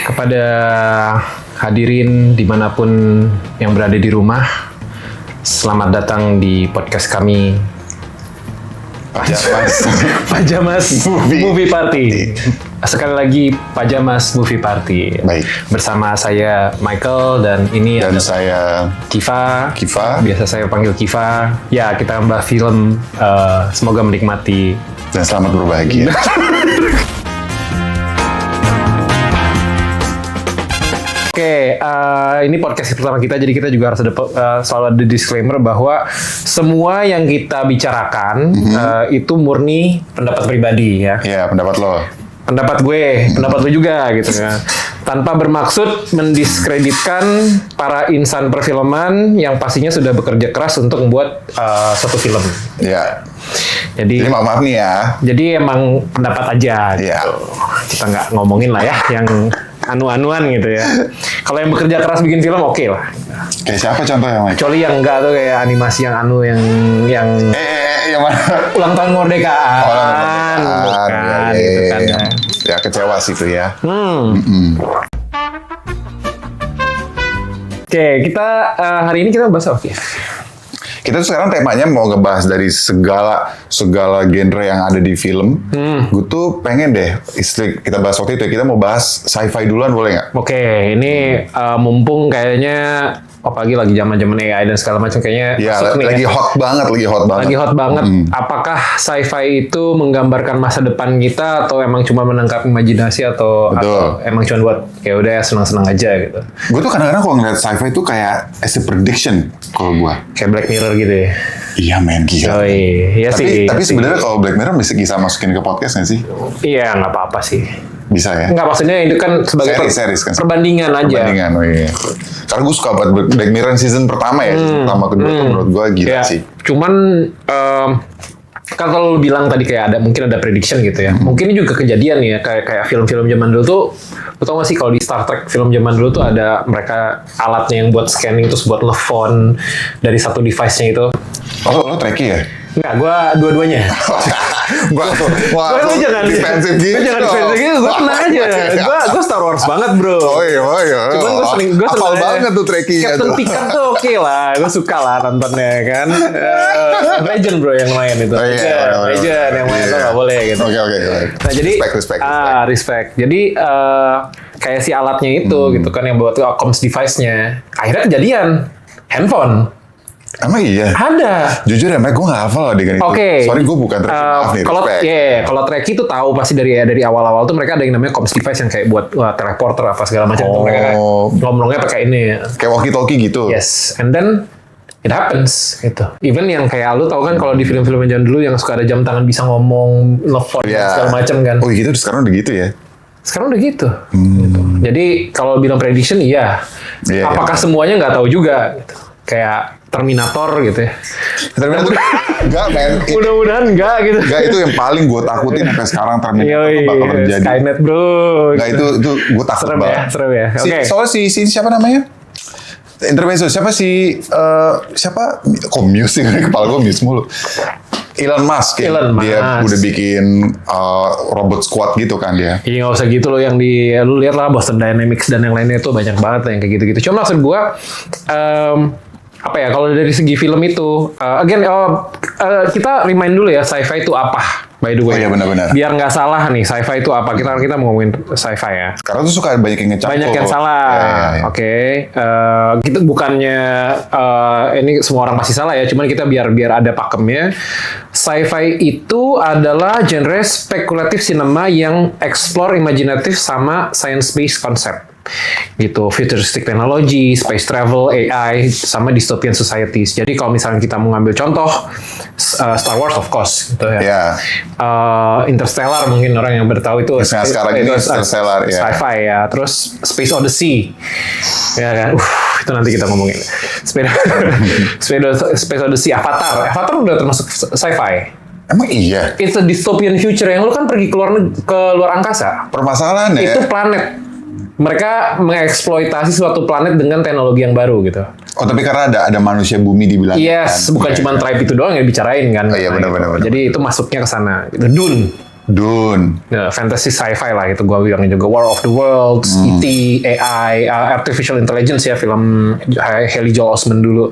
Kepada hadirin dimanapun yang berada di rumah, selamat datang di podcast kami Pajamas Movie Party. Sekali lagi Pajamas Movie Party. Baik. Bersama saya Michael dan ini Dan ada saya Kiva. Kiva. Biasa saya panggil Kiva. Ya, kita membahas film. Semoga menikmati. Dan selamat berbahagia. Oke, ini podcast pertama kita, jadi kita juga harus ada selalu ada disclaimer bahwa semua yang kita bicarakan itu murni pendapat pribadi ya. Iya, pendapat lo. Pendapat gue, pendapat lu juga gitu ya. Tanpa bermaksud mendiskreditkan para insan perfilman yang pastinya sudah bekerja keras untuk membuat suatu film. Iya. Jadi maaf nih ya. Jadi emang pendapat aja gitu. Iya. Kita nggak ngomongin lah ya yang anu-anuan gitu ya. Kalau yang bekerja keras bikin film oke lah. Kayak siapa contohnya, Mike? Kecuali yang enggak tuh kayak animasi yang anu yang Yang mana? ulang tahun kemerdekaan. Bukan, gitu kan ya. Ya kecewa sih itu ya. Oke, kita hari ini kita bahas apa ya? Kita tuh sekarang temanya mau ngebahas dari segala genre yang ada di film. Gue tuh pengen deh, kita bahas waktu itu ya, kita mau bahas sci-fi duluan boleh nggak? Oke, ini mumpung kayaknya apalagi lagi zaman-zaman AI dan segala macam kayaknya Ya, masuk nih lagi ya. hot banget. Lagi hot banget. Apakah sci-fi itu menggambarkan masa depan kita atau emang cuma menangkap imajinasi atau emang cuma buat kayak udah senang-senang aja gitu. Gue tuh kadang-kadang kalau ngeliat sci-fi tuh kayak as a prediction kalau gue. Kayak Black Mirror gitu ya. Iya men, gila. Oh iya sih. Tapi sebenarnya kalau Black Mirror bisa masukin ke podcast nggak sih? Iya, nggak apa-apa sih. Bisa ya? Nggak, maksudnya itu kan sebagai series kan? perbandingan aja. Perbandingan, oh iya. Karena gue suka banget Black Mirror season pertama ya. Season pertama, kedua tuh menurut gue gila Ya, sih. cuman kan kalau lu bilang tadi kayak mungkin ada prediction gitu ya. Mungkin ini juga kejadian ya, kayak film-film zaman dulu tuh. Lu tau gak sih kalau di Star Trek film zaman dulu tuh ada mereka alatnya yang buat scanning terus buat nelfon dari satu device-nya itu. Oh, lo Trekkie ya? Enggak, gue dua-duanya. Wah, Gue jangan defensif gitu. Gue jangan defensif gitu, gue tenang aja. Gue Star Wars banget bro. Oh iya. Cuman gue hafal banget tuh Trekkie-nya Captain tuh. Picard tuh oke lah, gue suka lah nontonnya kan. Legend bro yang main itu. Oh, iya. Legend yang main tuh nggak boleh gitu. Oke. Nah jadi respect. Jadi kayak si alatnya itu gitu kan yang buat comms device-nya. Akhirnya kejadian handphone. Emang iya? Ada. Jujur ya, Mike, gue nggak hafal adegan itu. Oke. Sorry, gue bukan Trekkie, maaf nih, respect. Kalau Trekkie itu tahu pasti dari awal-awal tuh mereka ada yang namanya comms device yang kayak buat teleporter apa segala macam. Tuh mereka ngomongnya pakai ini. Kayak walkie-talkie gitu. Yes, and then it happens gitu. Even yang kayak lu tahu kan kalau di film-film zaman dulu yang suka ada jam tangan bisa ngomong, nelfon segala macam kan. Oh gitu, sekarang udah gitu ya? Sekarang udah gitu. Gitu. Jadi kalau bilang prediction iya. Apakah semuanya nggak tahu juga gitu. Kayak Terminator gitu ya. Terminator enggak, men. Mudah-mudahan enggak gitu. Enggak, itu yang paling gue takutin sampai sekarang Terminator itu bakal terjadi. Skynet bro. Enggak, itu gue takut banget. Serem ya. Oke. Soalnya si siapa namanya? Intermezzo, siapa kok Muse sih, kepala gue Muse mulu. Elon Musk ya. Dia udah bikin robot squad gitu kan dia. Iya nggak usah gitu loh yang lu lihat lah Boston Dynamics dan yang lainnya itu banyak banget yang kayak gitu-gitu. Cuma maksud gue apa ya kalau dari segi film itu kita remind dulu ya sci-fi itu apa by the way. Oh iya benar-benar. Biar nggak salah nih sci-fi itu apa kita mau ngomongin sci-fi ya. Karena tuh suka banyak yang ngecap. Banyak yang salah. Ya. Oke. Kita bukannya ini semua orang pasti salah ya. Cuman kita biar ada pakemnya. Sci-fi itu adalah genre spekulatif cinema yang explore imajinatif sama science-based concept. Gitu, futuristic technology, space travel, AI, sama dystopian societies. Jadi kalau misalnya kita mau ngambil contoh, Star Wars of course, gitu ya. Yeah. Interstellar mungkin orang yang bertahu itu. Sekarang ini Interstellar, ya. Sci-fi ya. Terus Space Odyssey, ya kan. Itu nanti kita ngomongin. Space Odyssey, Avatar udah termasuk sci-fi. Emang iya? It's a dystopian future yang lu kan pergi ke luar angkasa. Permasalahannya itu planet. Mereka mengeksploitasi suatu planet dengan teknologi yang baru gitu. Oh, tapi karena ada manusia bumi di belakang. Yes, kan? bukan cuma tribe itu doang yang dibicarain kan. Oh iya, benar-benar. Jadi itu masuknya ke sana. Dune. Dune. Fantasy sci-fi lah itu gue bilangnya juga. War of the Worlds, E.T., AI, Artificial Intelligence ya, film Haley Joel Osment dulu.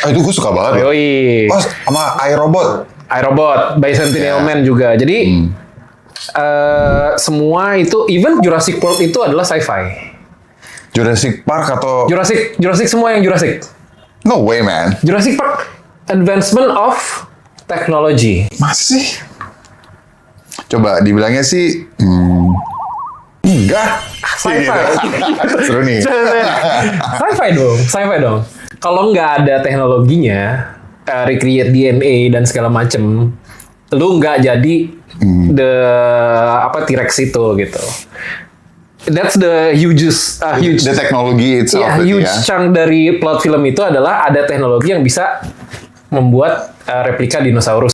Itu gue suka banget. Yoi. Oh, sama iRobot. iRobot, by Centennial Man juga. Jadi semua itu, even Jurassic World itu adalah sci-fi. Jurassic Park atau... Jurassic semua yang Jurassic. No way, man. Jurassic Park, advancement of technology. Masih? Coba dibilangnya sih... enggak. Sci-fi. Seru nih. Sci-fi dong. Kalau nggak ada teknologinya, recreate DNA dan segala macem, lu nggak jadi T-Rex itu gitu. That's the huge The teknologi itself. huge chunk dari plot film itu adalah ada teknologi yang bisa membuat replika dinosaurus.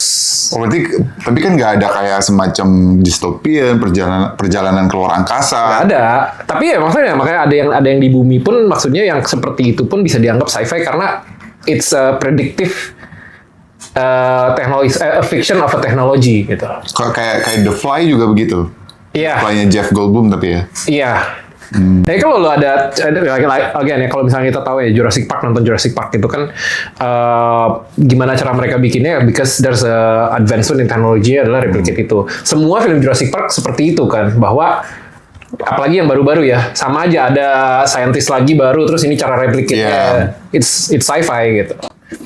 Oh, berarti, tapi kan nggak ada kayak semacam dystopian, perjalanan keluar angkasa. Nggak ada. Tapi ya makanya ada yang di bumi pun, maksudnya yang seperti itu pun bisa dianggap sci-fi karena it's a predictive teknologi, a fiction of a technology gitu. Kayak The Fly juga begitu. Iya. Fly-nya Jeff Goldblum tapi ya. Iya. Tapi kalau lo ada again ya, kalau misalnya kita tahu ya Jurassic Park, nonton Jurassic Park itu kan gimana cara mereka bikinnya, because there's a advancement in technology adalah replicate itu. Semua film Jurassic Park seperti itu kan, bahwa apalagi yang baru-baru ya, sama aja ada scientist lagi baru, terus ini cara replicate-nya it's sci-fi gitu.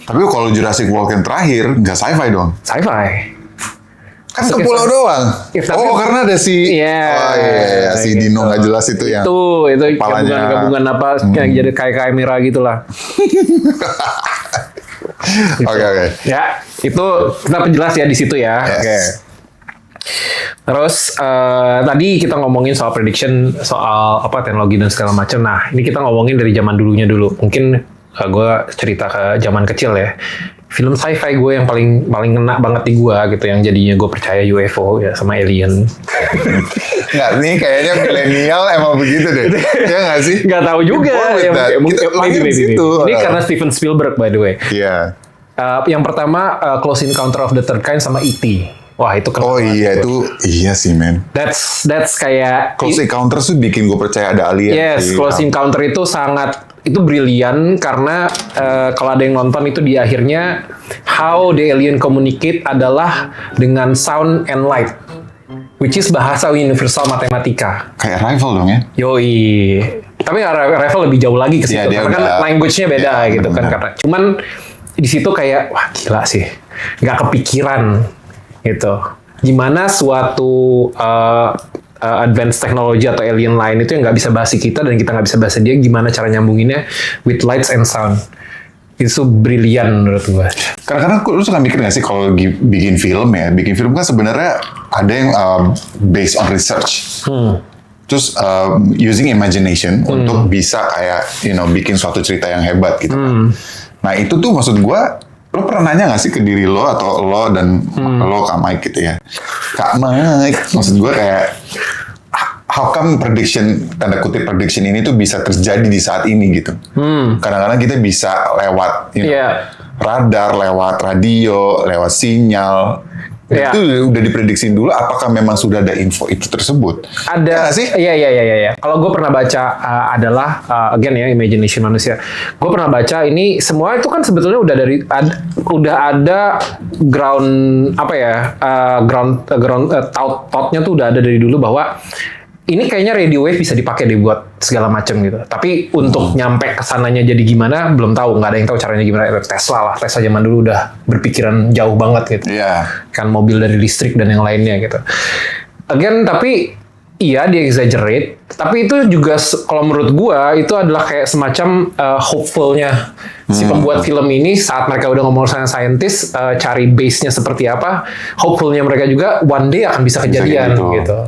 Tapi kalau Jurassic World yang terakhir nggak sci-fi dong. Sci-fi. Kan ke pulau doang. Karena ada si si Dino nggak jelas itu ya. Itu gabungan apa yang jadi kayak kamera gitulah. Oke. Ya, itu kita penjelas ya di situ ya. Yes. Oke. Terus tadi kita ngomongin soal prediction, soal apa teknologi dan segala macam. Nah, ini kita ngomongin dari zaman dulunya dulu. Mungkin gue cerita ke zaman kecil ya. Film sci-fi gue yang paling ngena banget di gue gitu, yang jadinya gue percaya UFO ya sama alien. Nggak, nih kayaknya milenial emang begitu deh. Ya nggak sih? Nggak tahu juga. Maybe. Ini karena Steven Spielberg by the way. Iya. Yang pertama Close Encounter of the Third Kind sama E.T. Wah itu keren. Oh iya itu, iya sih men. That's kayak Close Encounter tuh bikin gue percaya ada alien. Yes, Close Encounter itu brilian karena kalau ada yang nonton itu di akhirnya how the alien communicate adalah dengan sound and light, which is bahasa universal matematika. Kayak Arrival dong ya? Yoi. Tapi Arrival lebih jauh lagi ke situ karena kan language-nya beda gitu kan. Karena cuman di situ kayak wah gila sih, nggak kepikiran gitu. Gimana suatu advanced technology atau alien lain itu yang nggak bisa bahasa kita dan kita nggak bisa bahasa dia, gimana cara nyambunginnya with lights and sound. Itu brilian menurut gue. Kadang-kadang lu suka mikir nggak sih kalau bikin film ya, bikin film kan sebenarnya ada yang based on research. Terus using imagination untuk bisa kayak bikin suatu cerita yang hebat gitu kan. Nah itu tuh maksud gue, lo pernah nanya nggak sih ke diri lo atau lo dan lo Kak Mike gitu ya? Kak Mike, maksud gue kayak how come tanda kutip prediction ini tuh bisa terjadi di saat ini gitu? Kadang-kadang kita bisa lewat radar, lewat radio, lewat sinyal. Itu udah diprediksi dulu, apakah memang sudah ada info itu tersebut? Ada sih? Iya. Kalau gue pernah baca adalah again ya imagination manusia. Gue pernah baca ini semua itu kan sebetulnya udah ada ground apa ya thoughtnya tuh udah ada dari dulu bahwa ini kayaknya radio wave bisa dipakai deh buat segala macam gitu. Tapi untuk nyampe kesananya jadi gimana belum tahu, nggak ada yang tahu caranya gimana. Tesla zaman dulu udah berpikiran jauh banget gitu. Kan mobil dari listrik dan yang lainnya gitu. Again tapi iya dia exaggerate, tapi itu juga kalau menurut gua itu adalah kayak semacam hopeful-nya si pembuat film ini saat mereka udah ngomong sama scientist cari base-nya seperti apa, hopeful-nya mereka juga one day akan bisa kejadian gitu.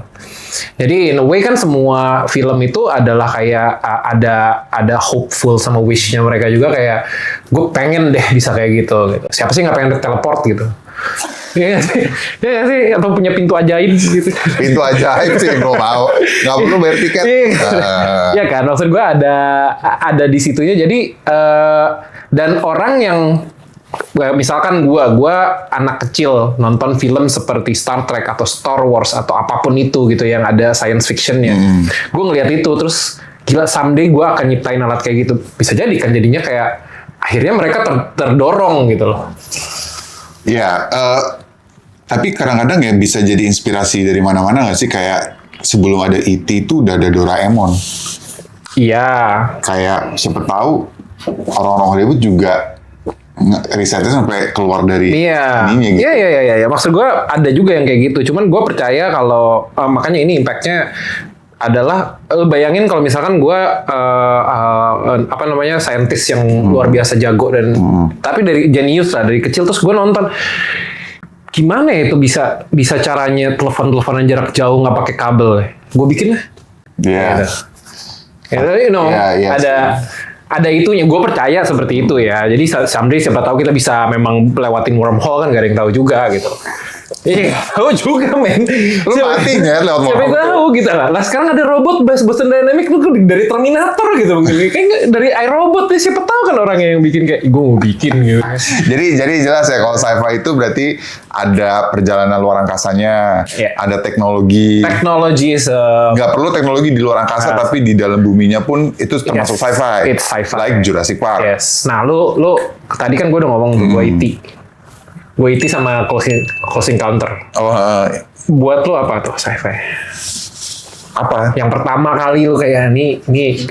Jadi in a way kan semua film itu adalah kayak ada hopeful sama wish-nya mereka juga, kayak gue pengen deh bisa kayak gitu. Siapa sih nggak pengen teleport gitu? Iya sih, atau punya pintu ajaib gitu. Pintu ajaib sih gue mau, nggak perlu bayar tiket. Iya kan, maksud gue ada di situnya. Jadi dan orang yang misalkan gua anak kecil nonton film seperti Star Trek atau Star Wars atau apapun itu gitu yang ada science fictionnya, gue ngeliat itu terus gila someday gue akan nyiptain alat kayak gitu. Bisa jadi kan jadinya kayak akhirnya mereka terdorong gitu loh. Ya, tapi kadang-kadang ya bisa jadi inspirasi dari mana-mana nggak sih? Kayak sebelum ada E.T. itu udah ada Doraemon. Iya. Kayak siapa tahu orang-orang Hollywood juga risetnya sampai keluar dari ininya gitu. Iya. Maksud gue ada juga yang kayak gitu. Cuman gue percaya kalau makanya ini impactnya adalah bayangin kalau misalkan gue saintis yang luar biasa jago dan tapi dari jenius lah dari kecil terus gue nonton gimana ya itu bisa caranya teleponan jarak jauh nggak pakai kabel. Gue bikin lah. Iya. Ada itunya, gue percaya seperti itu ya. Jadi someday siapa tahu kita bisa memang lewatin wormhole kan, gak ada yang tahu juga gitu. Iya, tahu juga men. Lu mati nggak lewat siapa wormhole? tahu gitu lah. Lah sekarang ada robot Boston Dynamics lu dari Terminator gitu mungkin. Kayak dari iRobot ya siapa tahu kan orang yang bikin kayak gue mau bikin gitu. Jadi jelas ya kalau sci-fi itu berarti ada perjalanan luar angkasanya, ada teknologi. Teknologi Nggak perlu teknologi di luar angkasa, tapi di dalam buminya pun itu termasuk sci-fi. It's sci-fi. Like Jurassic Park. Yes. Nah, lu tadi kan gue udah ngomong gue E.T. Gue E.T. sama Close Encounter. Buat lu apa tuh sci-fi? Apa? Yang pertama kali lu kayak nih.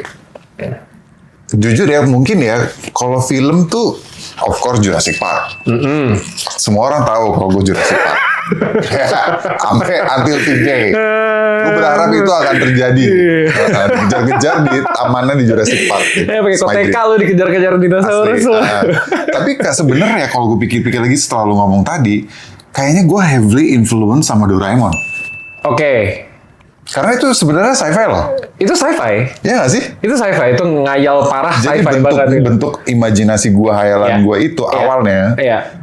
Jujur ya, mungkin ya kalau film tuh of course Jurassic Park. Semua orang tahu kalau gue Jurassic Park. Sampai until today. Gue berharap itu akan terjadi. Dikejar-kejar di tamannya di Jurassic Park. Pakai koteka lu dikejar-kejar dinosaurus. Tapi sebenarnya kalau gue pikir-pikir lagi setelah lu ngomong tadi, kayaknya gue heavily influence sama Doraemon. Oke. Karena itu sebenarnya sci-fi loh. Itu sci-fi. Iya gak sih? Itu sci-fi. Itu ngayal parah Jadi sci-fi banget. bentuk imajinasi gue, hayalan gue itu awalnya.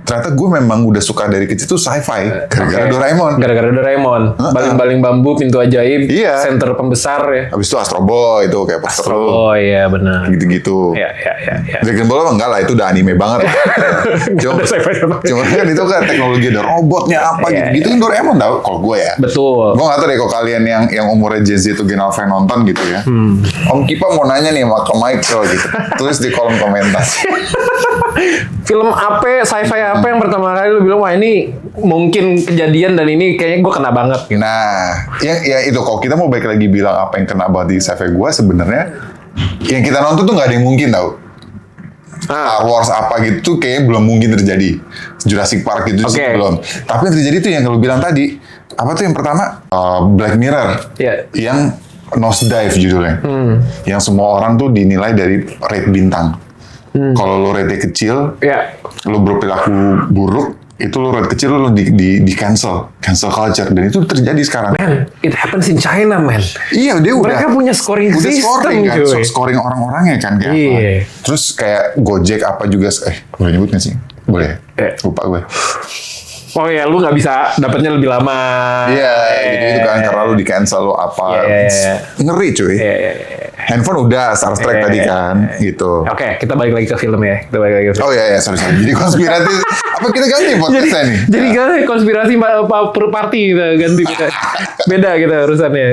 Ternyata gue memang udah suka dari kecil tuh sci-fi. Gara-gara Doraemon. Gara-gara Doraemon. Baling-baling bambu, pintu ajaib, Iya. center pembesar ya. Habis itu Astro Boy itu kayak poster lu. Oh iya benar. Gitu-gitu. Iya. Dragon Ball apa enggak lah, itu udah anime banget. Cuma kan itu kan teknologi ada robotnya apa gitu. Itu kan Doraemon tau kalau gue ya. Betul. Gue gak tau deh kalau kalian yang umurnya Gen Z itu Gen Alpha yang nonton gitu ya. Om Kipa mau nanya nih sama Michael gitu. Tulis di kolom komentar. Film apa, sci-fi apa yang pertama kali lu bilang wah ini mungkin kejadian dan ini kayaknya gue kena banget gitu. Nah, ya itu kalau kita mau balik lagi bilang apa yang kena banget di sci-fi gue sebenarnya yang kita nonton tuh nggak ada yang mungkin tau. Star Wars apa gitu kayaknya belum mungkin terjadi. Jurassic Park itu sih belum. Tapi yang terjadi tuh yang lu bilang tadi. Apa tuh yang pertama? Black Mirror. Yang Nosedive judulnya. Yang semua orang tuh dinilai dari rate bintang. Kalau lo rate kecil, lo berperilaku buruk, itu lo rate kecil lo di cancel culture, dan itu terjadi sekarang. Man, it happens in China, man. Iya, dia mereka punya scoring system, kan, scoring orang-orangnya kan kayak apa. Terus kayak Gojek apa juga, boleh nyebut nggak sih? Boleh. Lupa gue. Oh ya, lu nggak bisa dapatnya lebih lama. Iya, gitu kan karena lu di cancel lo apa. Ngeri cuy. Handphone udah, Star Trek tadi kan, gitu. Oke, kita balik lagi ke film ya. Oh iya, sorry. Jadi konspirasi, apa kita ganti podcastnya nih? Jadi ganti konspirasi per party kita ganti. Beda gitu urusannya.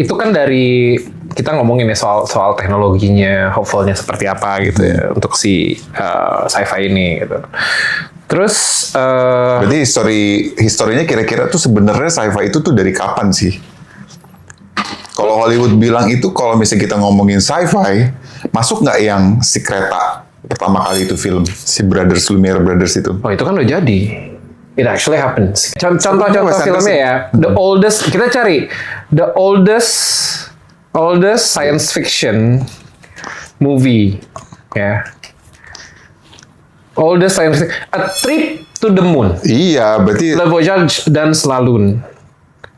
Itu kan dari kita ngomongin ya soal teknologinya, hopefulnya seperti apa gitu ya untuk si sci-fi ini gitu. Terus berarti historinya kira-kira tuh sebenarnya sci-fi itu tuh dari kapan sih? Kalau Hollywood bilang itu kalau misalnya kita ngomongin sci-fi, masuk nggak yang si kereta pertama kali itu film si Lumiere Brothers itu? Oh itu kan udah jadi. It actually happens. Contoh-contoh filmnya ya. The oldest kita cari the oldest science fiction movie ya. Oldest science fiction. A Trip to the Moon. Iya, berarti Le Voyage dan Slalun.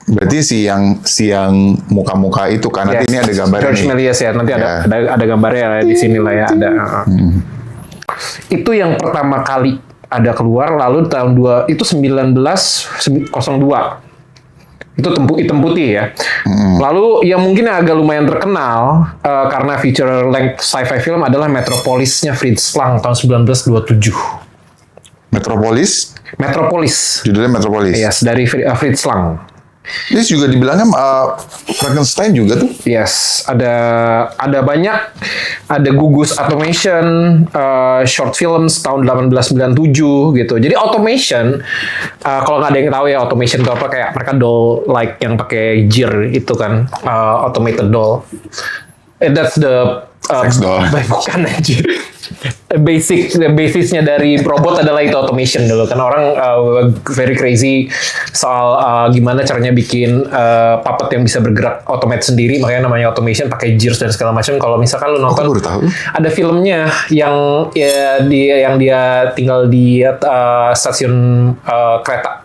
Berarti si yang muka-muka itu kan nanti ini ada gambarnya. George Méliès ya, nanti ada gambarnya di sini lah ya ada. Itu yang pertama kali ada keluar lalu tahun 1902. Itu hitam putih ya. Lalu yang mungkin agak lumayan terkenal karena feature length sci-fi film adalah Metropolis-nya Fritz Lang tahun 1927. Metropolis. Judulnya Metropolis. Yes, dari Fritz Lang. Ini juga dibilangnya Frankenstein juga tuh. Yes, ada banyak, ada Gugus Automation, short films tahun 1897 gitu. Jadi automation, kalau nggak ada yang tahu ya automation itu apa, kayak mereka doll like yang pakai gear itu kan, automated doll. That's the Sex doll. Bukan anjir. Basisnya dari robot adalah itu automation dulu kan orang very crazy soal gimana caranya bikin puppet yang bisa bergerak otomatis sendiri, makanya namanya automation, pakai gears dan segala macam. Kalau misalkan lu nonton baru tahu. ada filmnya yang dia tinggal di stasiun kereta.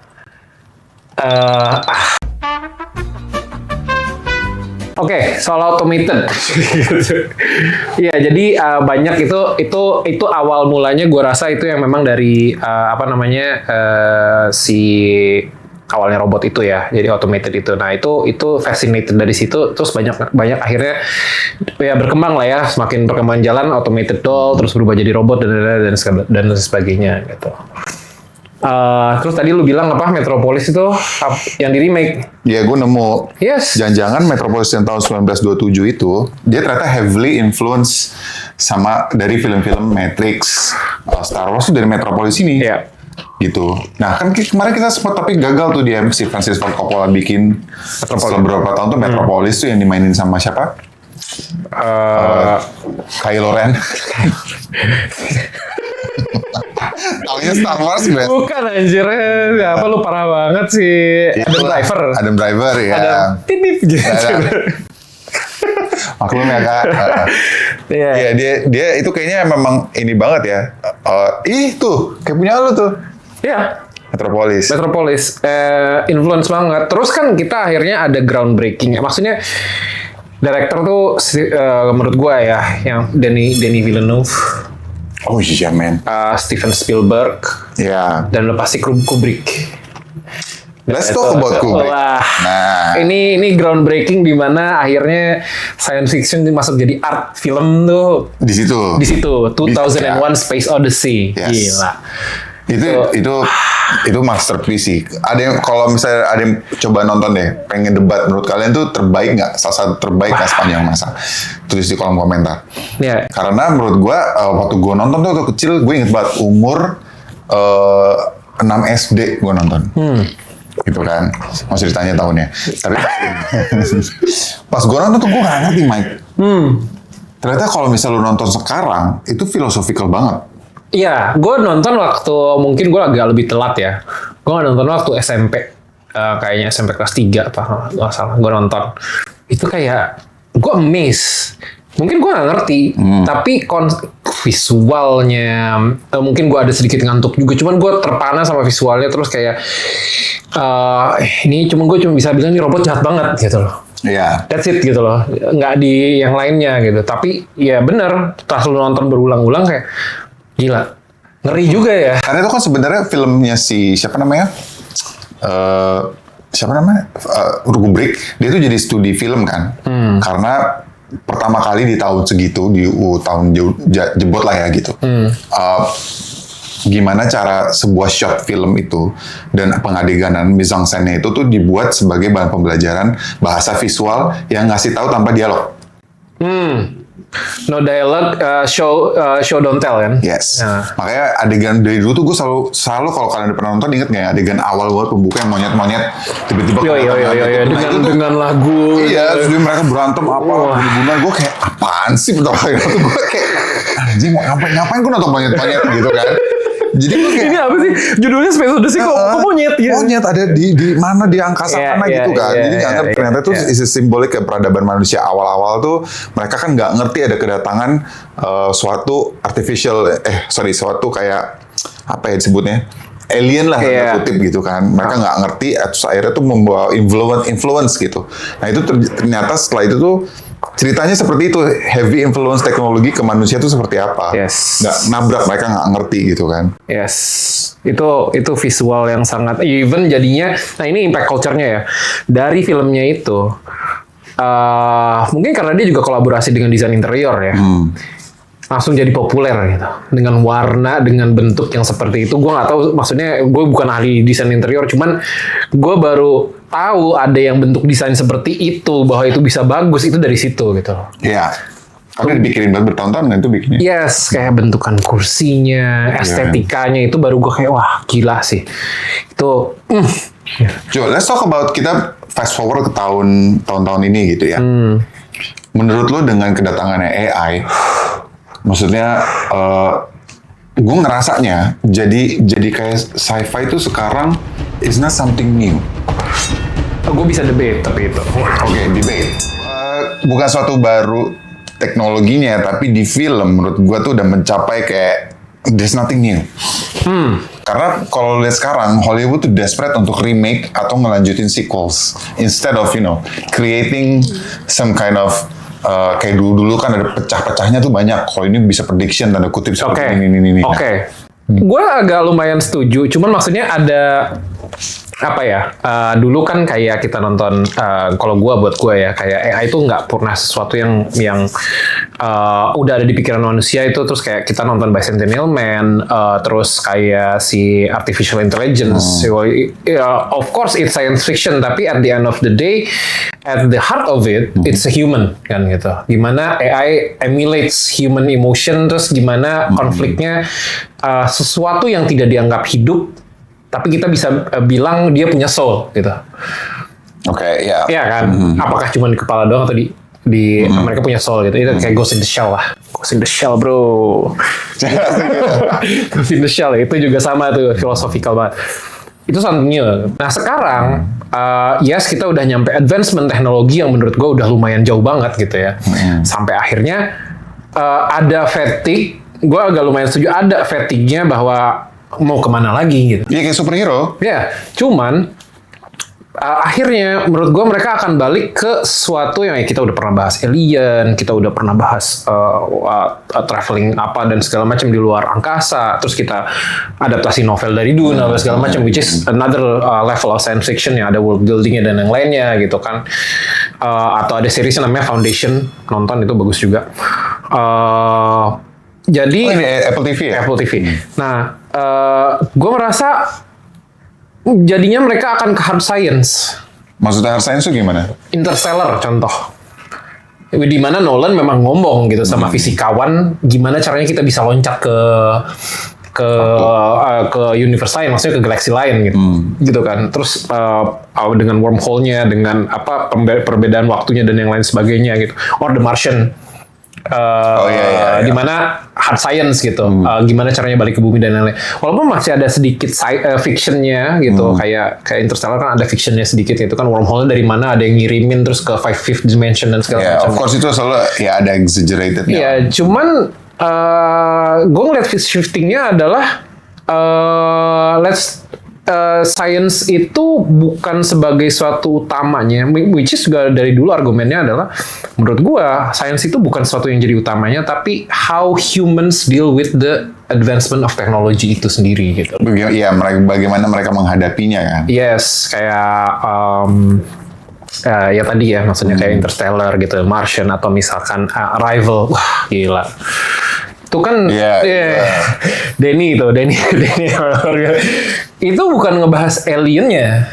Oke, soal automated. Iya, jadi banyak itu awal mulanya gue rasa itu yang memang dari si awalnya robot itu ya, jadi automated itu. Nah itu fascinated dari situ, terus banyak akhirnya ya berkembang lah ya, semakin perkembangan jalan automated doll, terus berubah jadi robot dan sebagainya gitu. Terus tadi lu bilang apa Metropolis itu yang di remake? Ya gue nemu. Yes. Jangan-jangan Metropolis yang tahun 1927 itu dia ternyata heavily influence sama dari film-film Matrix, Star Wars itu dari Metropolis ini. Iya. Gitu. Nah kan kemarin kita sempat tapi gagal tuh dia si Francis Ford Coppola bikin setelah beberapa tahun tuh Metropolis tuh yang dimainin sama siapa? Kylo Ren. Taunya Star Wars, Ben. Bukan anjir, apa lu parah banget sih. Adam Driver ya. Ada titip gitu. Maklum ya Kak. Iya, dia itu kayaknya memang ini banget ya. Tuh, kayak punya lu tuh. Iya. Metropolis. Influence banget. Terus kan kita akhirnya ada groundbreaking. Maksudnya director tuh menurut gua ya, yang Denis Villeneuve. Oh iya men. Steven Spielberg. Ya. Dan udah pasti Kubrick. Let's talk about Kubrick. Wah, nah, ini groundbreaking di mana akhirnya science fiction masuk jadi art film tuh. Di situ. 2001 Space Odyssey. Yes. Gila. Itu masterpiece sih. Ada yang kalau misalnya ada yang coba nonton deh, pengen debat menurut kalian tuh terbaik nggak? Salah satu terbaik nggak sepanjang masa? Tulis di kolom komentar. Yeah. Karena menurut gue waktu gue nonton tuh waktu kecil, gue inget banget umur 6 SD gue nonton. Gitu kan, masih ditanya tahunnya. Tapi pas gue nonton tuh gue nggak ngerti Mike. Ternyata kalau misal lu nonton sekarang itu philosophical banget. Iya, gue nonton waktu mungkin gue agak lebih telat ya. Gue nonton waktu SMP, kayaknya SMP kelas 3 apa nggak salah. Gue nonton itu kayak gue amazed. Mungkin gue nggak ngerti, tapi visualnya mungkin gue ada sedikit ngantuk juga. Cuman gue terpana sama visualnya, terus kayak ini gue cuma bisa bilang ini robot jahat banget gitu loh. Iya. That's it gitu loh, nggak di yang lainnya gitu. Tapi ya bener, setelah lu nonton berulang-ulang kayak gila, ngeri juga ya. Karena itu kan sebenarnya filmnya si siapa namanya? Kubrick. Dia tuh jadi studi film kan. Karena pertama kali di tahun segitu, di tahun jebot lah ya gitu. Gimana cara sebuah short film itu dan pengadeganan mise en scène itu tuh dibuat sebagai bahan pembelajaran bahasa visual yang ngasih tahu tanpa dialog. No dialogue, show don't tell kan? Yes. Nah. Makanya adegan dari dulu tuh gue selalu kalau kalian pernah nonton inget nggak ya adegan awal banget pembuka yang monyet-monyet tiba-tiba dengan lagu. Iya, terus mereka berantem bunuh-bunuhan. Gue kayak apaan sih pertama kali nonton gue kayak anjing ngapain gue nonton monyet-monyet gitu kan? Jadi gue kayak ini apa sih? Judulnya Space Odyssey kok monyet ya? Monyet ada di mana di angkasa mana gitu kan. Jadi nggak ngerti ternyata itu isi simbolik ke peradaban manusia awal-awal tuh mereka kan nggak ngerti ada kedatangan suatu suatu kayak apa ya disebutnya alien lah kutip gitu kan. Mereka nggak ngerti terus akhirnya tuh membawa influence gitu. Nah itu ternyata setelah itu tuh ceritanya seperti itu, heavy influence teknologi ke manusia itu seperti apa. Yes. Nggak nabrak, mereka nggak ngerti gitu kan. Yes, itu visual yang sangat even jadinya. Nah ini impact culture-nya ya dari filmnya itu. Mungkin karena dia juga kolaborasi dengan desain interior ya, langsung jadi populer gitu. Dengan warna, dengan bentuk yang seperti itu. Gue nggak tahu, maksudnya gue bukan ahli desain interior, cuman gue baru tahu ada yang bentuk desain seperti itu, bahwa itu bisa bagus itu dari situ gitu. Iya. Karena dipikirin banget bertahun-tahun kan itu bikinnya. Yes, kayak bentukan kursinya, estetikanya itu baru gue kayak wah gila sih. Itu. Jo, let's talk about kita fast forward ke tahun-tahun ini gitu ya. Menurut lo dengan kedatangannya AI, maksudnya gue ngerasanya jadi kayak sci-fi itu sekarang is not something new. Gue bisa debate tapi itu. Oke, debate. Bukan suatu baru teknologinya, tapi di film menurut gue tuh udah mencapai kayak there's nothing new. Karena kalau lihat sekarang Hollywood tuh desperate untuk remake atau ngelanjutin sequels instead of creating some kind of kayak dulu kan ada pecah-pecahnya tuh banyak. Kalau ini bisa prediction tanda kutip seperti ini. Oke. Gue agak lumayan setuju. Cuman maksudnya ada apa ya? Dulu kan kayak kita nonton. Kalau buat gue ya kayak AI itu nggak pernah sesuatu yang udah ada di pikiran manusia itu. Terus kayak kita nonton Bicentennial Man. Terus kayak si artificial intelligence. Of course it's science fiction. Tapi at the end of the day, at the heart of it, it's a human kan gitu. Gimana AI emulates human emotion, terus gimana konfliknya sesuatu yang tidak dianggap hidup, tapi kita bisa bilang dia punya soul gitu. Oke, ya. Iya kan? Apakah cuma di kepala doang atau di mereka punya soul gitu. Itu kayak Ghost in the Shell lah. Ghost in the Shell, bro. Ghost in the Shell itu juga sama tuh, philosophical banget. Itu something new. Nah sekarang, yes kita udah nyampe advancement teknologi yang menurut gue udah lumayan jauh banget gitu ya. Sampai akhirnya ada fatigue, gue agak lumayan setuju, ada fatigue-nya bahwa mau kemana lagi gitu. Iya kayak superhero. Ya, cuman akhirnya menurut gue mereka akan balik ke sesuatu yang kita udah pernah bahas alien, kita udah pernah bahas traveling apa dan segala macam di luar angkasa, terus kita adaptasi novel dari Dune dan segala macam, which is another level of science fiction yang ada world buildingnya dan yang lainnya gitu kan. Atau ada series yang namanya Foundation, nonton itu bagus juga. Jadi ini Apple TV ya? Apple TV. Nah, gue merasa jadinya mereka akan ke hard science. Maksudnya hard science itu gimana? Interstellar contoh. Di mana Nolan memang ngomong gitu sama fisikawan gimana caranya kita bisa loncat ke universe lain, maksudnya ke galaksi lain gitu kan. Terus dengan wormhole-nya, dengan apa perbedaan waktunya dan yang lain sebagainya gitu. Or The Martian. Di mana hard science gitu, gimana caranya balik ke bumi dan lain-lain. Walaupun masih ada sedikit fictionnya gitu, kayak Interstellar kan ada fictionnya sedikit gitu kan, wormhole dari mana ada yang ngirimin terus ke fifth dimension dan segala macam. Of course itu selalu ya ada exaggerated. Iya, cuman gue ngeliat shiftingnya adalah science itu bukan sebagai suatu utamanya, which is juga dari dulu argumennya adalah menurut gua science itu bukan sesuatu yang jadi utamanya, tapi how humans deal with the advancement of technology itu sendiri gitu. Iya, bagaimana mereka menghadapinya kan? Yes, kayak ya tadi ya maksudnya kayak Interstellar gitu, Martian atau misalkan Arrival, wah gila. Itu kan Denny itu bukan ngebahas aliennya.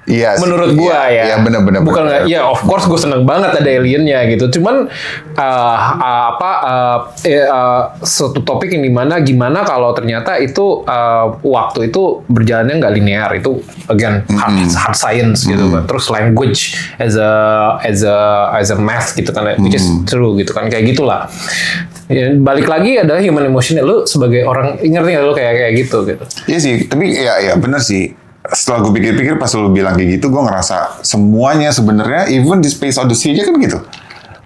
Iya. Menurut gua ya. Iya benar-benar. Bukan ya of course gue seneng banget ada aliennya gitu. Cuman suatu topik yang gimana kalau ternyata itu waktu itu berjalannya nggak linear, itu again hard science gitu kan. Terus language as a math gitu kan, which is true gitu kan, kayak gitulah. Ya, balik lagi adalah human emotion. Lu sebagai orang ngerti nggak lu kayak gitu. Iya sih, tapi ya benar sih. Setelah gue pikir-pikir pas lu bilang kayak gitu, gue ngerasa semuanya sebenarnya even di Space Odyssey aja kan gitu.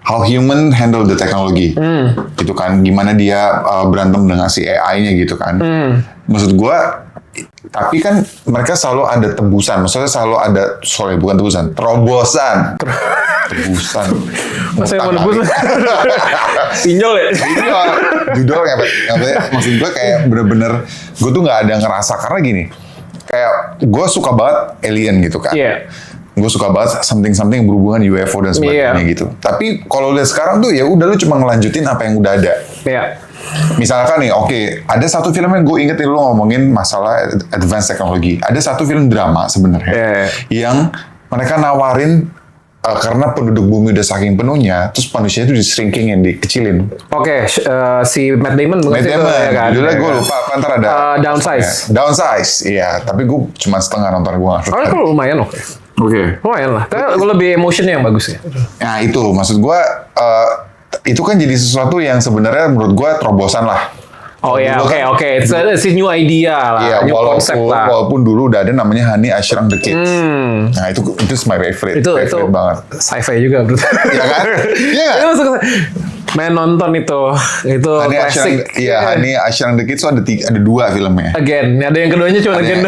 How human handle the technology, gitu kan. Gimana dia berantem dengan si AI-nya gitu kan. Maksud gue, tapi kan mereka selalu ada tebusan. Maksudnya selalu ada, bukan tebusan, terobosan. Tebusan. Masa yang Utang menebus? kali. Pinjol ya? Iya, judul maksud gue kayak bener-bener gue tuh nggak ada ngerasa karena gini, kayak gue suka banget alien gitu kan. Iya. Gue suka banget something yang berhubungan UFO dan sebagainya gitu. Tapi kalau lihat sekarang tuh ya udah lu cuma ngelanjutin apa yang udah ada. Iya. Misalkan nih, oke, ada satu film yang gue inget lu ngomongin masalah advanced teknologi. Ada satu film drama sebenarnya yang mereka nawarin karena penduduk bumi udah saking penuhnya, terus manusia itu di shrinking yang dikecilin. Oke, si Matt Damon bukan Matt sih itu, Damon, ya kan? judulnya gue lupa apa ntar ada. Downsize. Downsize, iya. Tapi gue cuma setengah nonton, gue nggak Oh, itu lumayan oke. Lumayan lah. Tapi lebih emotionnya yang bagus ya. Nah itu, maksud gue, itu kan jadi sesuatu yang sebenarnya menurut gue terobosan lah. Oh ya, oke. It's a new idea lah, Iya, new konsep lah. walaupun dulu udah ada namanya Honey, I Shrunk the Kids. Nah itu my favorite, Itu banget. sci-fi juga bro. Iya kan? Iya Itu masuk main nonton itu Honey, klasik. Iya, Honey, I Shrunk the Kids tuh ada 2 filmnya. Again, ada yang keduanya cuma again.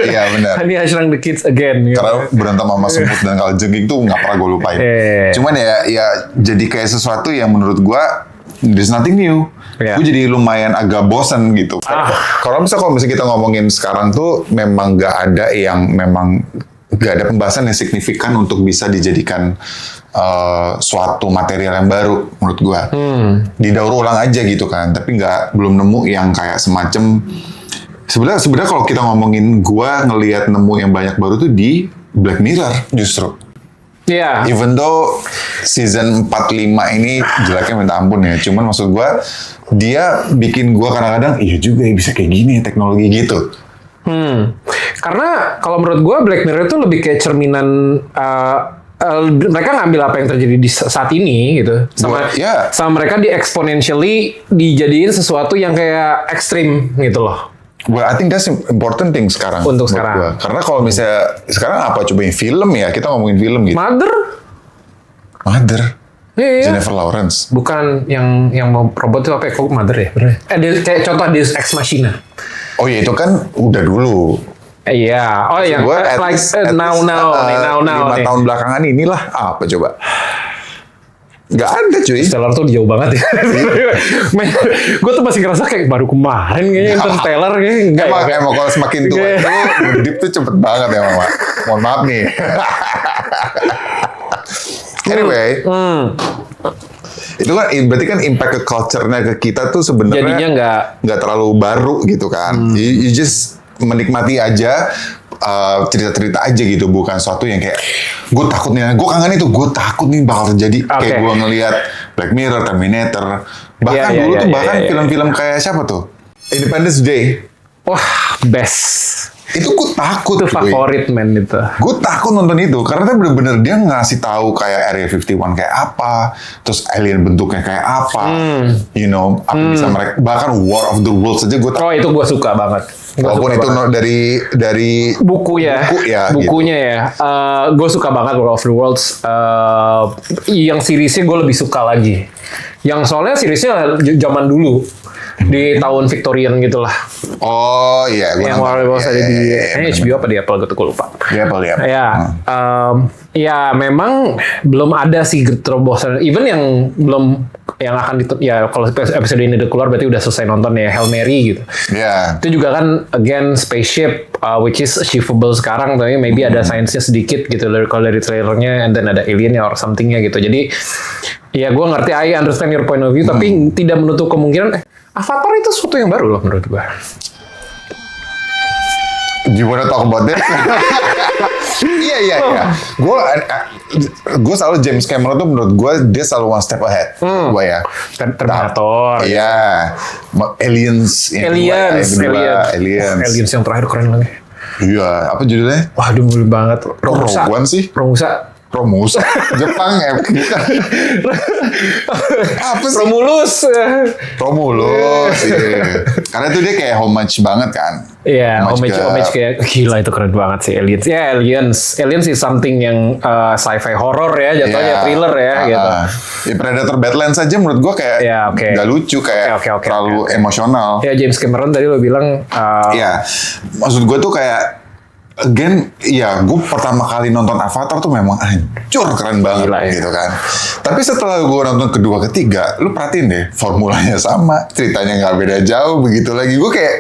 Iya benar. Honey, I Shrunk the Kids again. Gitu. Karena berantem sama semut dan kalajengking tuh nggak pernah gue lupain. Cuman ya jadi kayak sesuatu yang menurut gue there's nothing new. Gue jadi lumayan agak bosen gitu. Kalau misalnya kita ngomongin sekarang tuh memang nggak ada yang memang nggak ada pembahasan yang signifikan untuk bisa dijadikan suatu material yang baru menurut gue. Didaur ulang aja gitu kan. Tapi belum nemu yang kayak semacam sebenarnya kalau kita ngomongin gue ngelihat nemu yang banyak baru tuh di Black Mirror justru. Iya. Even though season 4-5 ini jeleknya minta ampun ya. Cuman maksud gue, dia bikin gue kadang-kadang, iya juga ya bisa kayak gini teknologi gitu. Karena kalau menurut gue Black Mirror itu lebih kayak cerminan mereka ngambil apa yang terjadi di saat ini gitu. Sama mereka di exponentially dijadiin sesuatu yang kayak ekstrim gitu loh. Well, I think that's important thing sekarang. Untuk sekarang. Gua. Karena kalau misalnya sekarang apa cobain film ya, kita ngomongin film gitu. Mother. Iya. Jennifer Lawrence. Bukan yang mau robot itu apa ya? Kok Mother ya? Kayak contoh Deus Ex Machina. Oh iya itu kan udah dulu. Iya. Oh yang now 5 tahun belakangan inilah apa coba? Gak ada cuy. Interstellar tuh jauh banget ya. Gue tuh masih ngerasa kayak baru kemarin kayaknya Interstellar kayaknya. Emang kalau semakin tua itu ngedip tuh cepet banget ya Mama. Mohon maaf nih. Anyway. Itu kan berarti kan impact ke culture-nya ke kita tuh sebenarnya jadinya nggak terlalu baru gitu kan. You just menikmati aja cerita-cerita aja gitu, bukan sesuatu yang kayak gue takut nih, gue kangen itu, gue takut nih bakal terjadi kayak gue ngelihat Black Mirror, Terminator, bahkan dulu tuh film-film kayak siapa tuh, Independence Day, wah best. Itu gue takut. Itu favorit men itu. Gue takut nonton itu karena bener-bener dia ngasih tahu kayak Area 51 kayak apa, terus alien bentuknya kayak apa, you know, apa bisa mereka, bahkan War of the Worlds aja gue takut. Oh itu gue suka banget. Walaupun itu dari bukunya gitu. Ya. Gue suka banget War of the Worlds. Yang seriesnya gue lebih suka lagi. Yang soalnya seriesnya zaman dulu. Di tahun Victorian gitulah. Oh iya, yang War of the Worlds ada di HBO apa di Apple gitu, gue lupa. Di Apple ya. Ya memang belum ada sih terobosan. Even yang belum yang akan kalau episode ini udah keluar berarti udah selesai nonton ya, Hail Mary gitu. Iya. Itu juga kan again spaceship which is achievable sekarang, tapi maybe ada sainsnya sedikit gitu kalau dari trailernya, and then ada aliennya or somethingnya gitu. Jadi ya gue ngerti, I understand your point of view, tapi tidak menutup kemungkinan Avatar itu sesuatu yang baru loh menurut gue. You wanna talk about that? Iya. Gue selalu James Cameron tuh menurut gue dia selalu one step ahead. Gue ya. Terminator. Iya. Aliens yang terakhir keren lagi. Iya. Apa judulnya? Waduh, mulai banget. Romusa. Jepang ya. Apa sih? Romulus. Iya. Karena itu dia kayak homage banget kan. Iya, homage kayak gila, itu keren banget sih Aliens. Ya, Aliens is something yang sci-fi horror ya, jatuhnya thriller ya gitu. Ya Predator Badlands aja menurut gua kayak nggak lucu, kayak terlalu emosional. Ya James Cameron tadi lo bilang Iya. Maksud gua tuh kayak again, ya gue pertama kali nonton Avatar tuh memang hancur keren banget Gila, ya. gitu kan. Tapi setelah gue nonton kedua ketiga, lu perhatiin deh formulanya sama, ceritanya nggak beda jauh begitu lagi. Gue kayak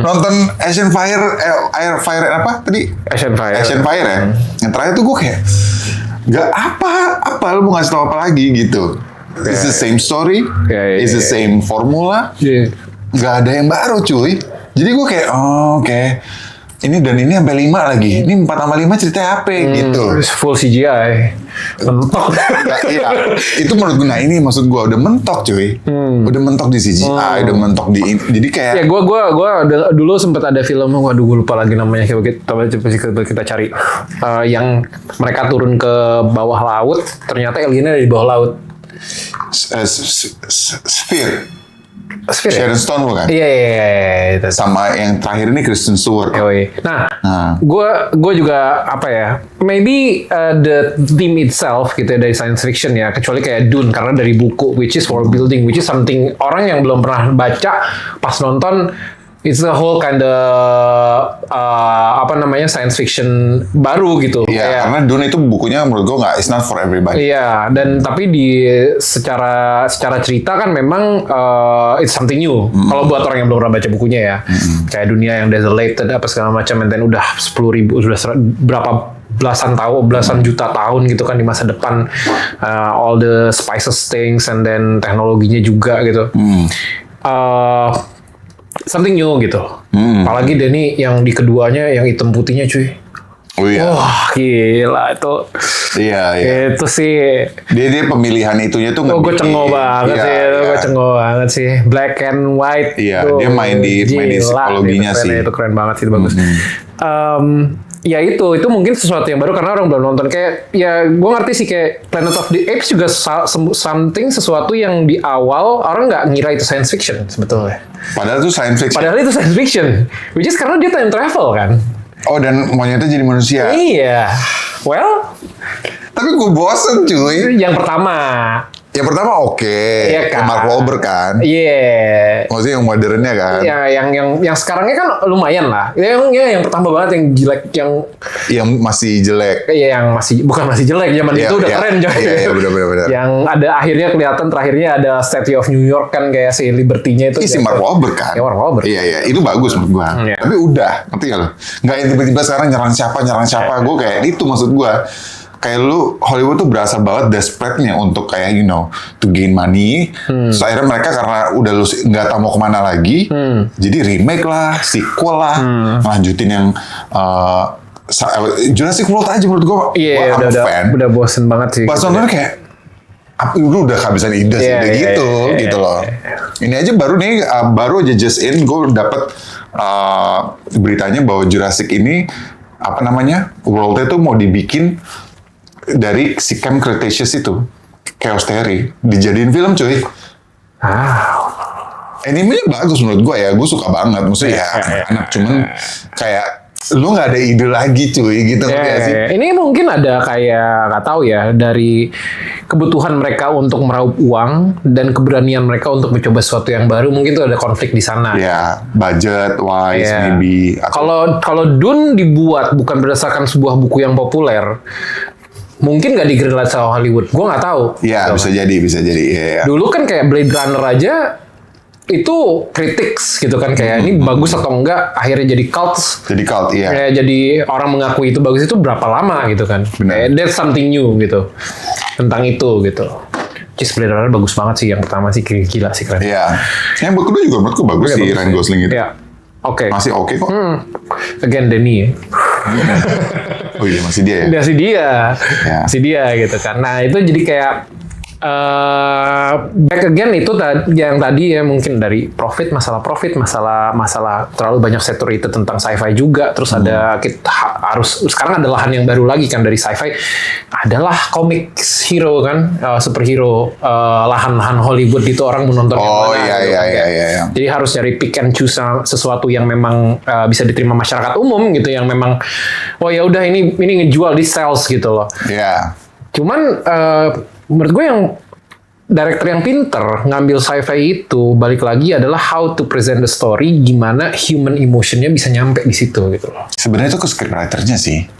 nonton Asian Fire, Air Fire apa tadi? Asian Fire. Asian Fire ya. Yang terakhir tuh gue kayak nggak apa lu mau ngasih tau apa lagi gitu. It's the same story, it's the same formula. Nggak ada yang baru cuy. Jadi gue kayak oke. Ini sampai 5 lagi. Ini 4 sama 5 ceritanya apa gitu. Full CGI. Mentok. Iya. Itu menurut gue, nah ini maksud gue udah mentok cuy. Udah mentok di CGI, udah mentok di jadi kayak Ya gue dulu sempat ada film, waduh gue lupa lagi namanya, kita cari. Yang mereka turun ke bawah laut, ternyata aliennya ada di bawah laut. Sphere. Sphere, Sharon Stone bukan? Iya. Sama yang terakhir ini Kristen Stewart. Nah, gue juga apa ya? Maybe the theme itself gitu ya, dari science fiction ya, kecuali kayak Dune karena dari buku, which is world building, which is something orang yang belum pernah baca pas nonton. It's a whole kind of science fiction baru gitu. Iya, karena Dune itu bukunya menurut gue it's not for everybody. Iya, dan tapi secara cerita kan memang it's something new. Kalau buat orang yang belum pernah baca bukunya ya, kayak dunia yang desolated apa segala macam, dan udah 10.000 sudah berapa belasan juta tahun gitu kan di masa depan, all the spices things and then teknologinya juga gitu. Something new gitu. Apalagi Denny yang di keduanya yang hitam putihnya cuy. Oh iya. Wah gila itu. Iya. Itu sih. Dia pemilihan itunya tuh gue cengok banget sih. Gue cengok banget sih. Black and white. Iya. Dia main di psikologinya sih. Itu keren banget sih. Itu bagus. Ya itu mungkin sesuatu yang baru karena orang belum nonton. Kayak ya gue ngerti sih kayak Planet of the Apes juga sesuatu yang di awal orang nggak ngira itu science fiction sebetulnya. Padahal itu science fiction. Which is karena dia time travel kan. Oh, dan monyetnya jadi manusia. Iya. Well, tapi gue bosen cuy. Yang pertama oke. Iya kan? Mark Wahlberg kan. Iya. Maksudnya yang modernnya kan. Ya, yang sekarangnya kan lumayan lah. Yang pertama banget yang jelek, yang masih jelek. Iya, yang bukan masih jelek, zaman itu udah keren coy. Iya, benar. Yang ada akhirnya kelihatan terakhirnya ada Statue of New York kan, kayak si Liberty-nya itu. Si Mark Wahlberg kan. Ya, Mark Wahlberg. Iya, itu bagus menurut gua. Tapi udah, ngerti gak lo? Nggak yang tiba-tiba sekarang nyerang siapa. Gue kayak itu maksud gua. Kayak lu Hollywood tuh berasa banget desperate-nya untuk kayak to gain money. So akhirnya mereka karena udah lu nggak tahu mau kemana lagi, jadi remake lah, sequel lah, lanjutin yang Jurassic World aja menurut gua. Iya, udah bosen banget sih. Pas nonton kayak lu udah kehabisan ide sih, gitu loh. Ini aja baru aja just in gue dapet beritanya bahwa Jurassic ini world-nya tuh mau dibikin dari si Camp Cretaceous itu, Chaos Theory, dijadiin film cuy. Animenya bagus menurut gue ya, gue suka banget. Maksudnya anak-anak, cuman kayak lu nggak ada ide lagi cuy gitu. Ini mungkin ada kayak nggak tahu ya, dari kebutuhan mereka untuk meraup uang dan keberanian mereka untuk mencoba sesuatu yang baru, mungkin tuh ada konflik di sana. Ya, budget wise maybe. Kalau Dune dibuat bukan berdasarkan sebuah buku yang populer, mungkin nggak di-greenlight sama Hollywood. Gue nggak tahu. Iya, bisa jadi. Ya. Dulu kan kayak Blade Runner aja itu critics gitu kan, kayak ini bagus atau enggak, akhirnya jadi cult, iya. Kayak jadi orang mengakui itu bagus itu berapa lama gitu kan. Kayak there's something new gitu tentang itu gitu. Cheese Blade Runner bagus banget sih, yang pertama sih gila sih, keren. Iya. Yang kedua juga menurutku bagus sih, Ryan Gosling itu. Iya. Oke. Masih oke kok. Again Denny ya. Oh iya, masih dia ya? Masih dia gitu kan. Nah itu jadi kayak back again itu yang tadi ya, mungkin dari masalah terlalu banyak saturated tentang sci-fi juga. Terus ada kita harus sekarang ada lahan yang baru lagi kan dari sci-fi, adalah komik hero kan, superhero, lahan-lahan Hollywood itu orang menonton yang mana. Iya. Jadi harus cari pick and choose sesuatu yang memang bisa diterima masyarakat umum gitu, yang memang ya udah ini ngejual di sales gitu loh. Iya. Cuman menurut gue yang director yang pinter ngambil sci-fi itu balik lagi adalah how to present the story, gimana human emotionnya bisa nyampe di situ gitu loh. Sebenarnya itu ke scriptwriter-nya sih.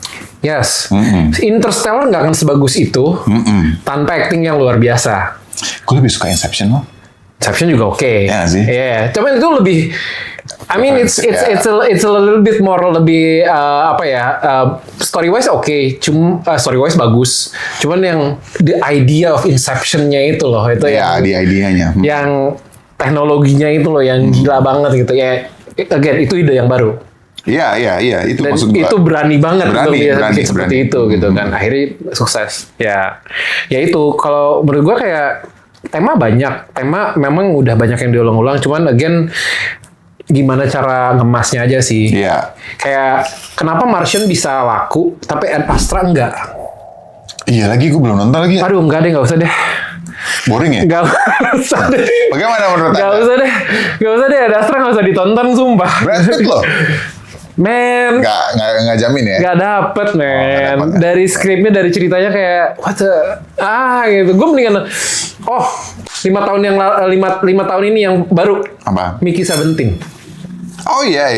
Yes, Interstellar nggak akan sebagus itu tanpa acting yang luar biasa. Gue lebih suka Inception loh. Inception juga oke. Iya sih. Iya, cuman itu lebih. I mean it's a little bit more lebih story wise story wise bagus. Cuman yang the idea of Inception-nya itu loh itu Ya, yang di idenya. yang teknologinya itu loh yang gila banget gitu ya. Again itu ide yang baru. Iya, itu Dan maksud gue. itu berani banget Berani, gitu, bikin seperti berani. itu gitu kan. Akhirnya sukses. Ya itu kalau menurut gua kayak tema banyak. Tema memang udah banyak yang diulang-ulang. Cuman again gimana cara ngemasnya aja sih. Iya. Kayak kenapa Martian bisa laku tapi Ad Astra enggak? Iya lagi, gue belum nonton lagi. Aduh enggak deh, nggak usah deh. Boring ya? Nggak usah deh. Bagaimana menurut Nggak Anda? usah deh. Nggak usah deh, Ad Astra nggak usah ditonton sumpah. Brad Pitt loh. Men. Nggak jamin ya? Gak dapet men. nggak dapet, ya? Dari skripnya, dari ceritanya kayak what the gitu. Gue mendingan 5 tahun ini yang baru Apa? Mickey 17. Oh iya.